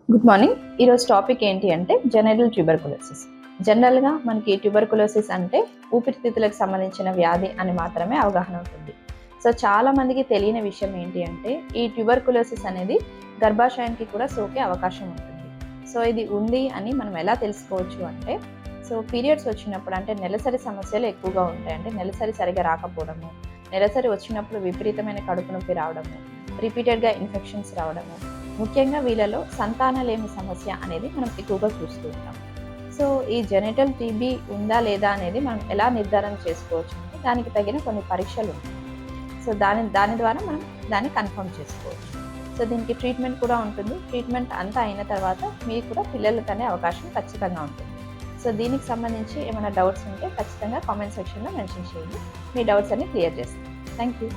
Good morning. ఈరోజు topic ఏంటి అంటే జెనరల్ ట్యూబర్కులోసిస్. జనరల్గా మనకి ట్యూబర్కులోసిస్ అంటే ఊపిరితిత్తులకు సంబంధించిన వ్యాధి అని మాత్రమే అవగాహన ఉంటుంది. సో చాలా మందికి తెలియని విషయం ఏంటి అంటే ఈ ట్యూబర్కులోసిస్ అనేది గర్భాశయానికి కూడా సోకే అవకాశం ఉంటుంది. సో ఇది ఉంది అని మనం ఎలా తెలుసుకోవచ్చు అంటే పీరియడ్స్ వచ్చినప్పుడు అంటే నెలసరి సమస్యలు ఎక్కువగా ఉంటాయి. అంటే నెలసరి సరిగా రాకపోవడము, నెలసరి వచ్చినప్పుడు విపరీతమైన కడుపు నొప్పి రావడము, రిపీటెడ్గా ఇన్ఫెక్షన్స్ రావడము, ముఖ్యంగా వీళ్ళలో సంతానలేమి సమస్య అనేది మనం ఎక్కువగా చూస్తూ ఉంటాం. సో ఈ జెనిటల్ టీబీ ఉందా లేదా అనేది మనం ఎలా నిర్ధారణ చేసుకోవచ్చు అంటే దానికి తగిన కొన్ని పరీక్షలు ఉంటాయి. సో దాని ద్వారా మనం దాన్ని కన్ఫర్మ్ చేసుకోవచ్చు. సో దీనికి ట్రీట్మెంట్ కూడా ఉంటుంది. ట్రీట్మెంట్ అంతా అయిన తర్వాత మీకు కూడా పిల్లలు కనే అవకాశం ఖచ్చితంగా ఉంటుంది. సో దీనికి సంబంధించి ఏమైనా డౌట్స్ ఉంటే ఖచ్చితంగా కామెంట్ సెక్షన్లో మెన్షన్ చేయండి. మీ డౌట్స్ అన్ని క్లియర్ చేస్తాను. Thank you.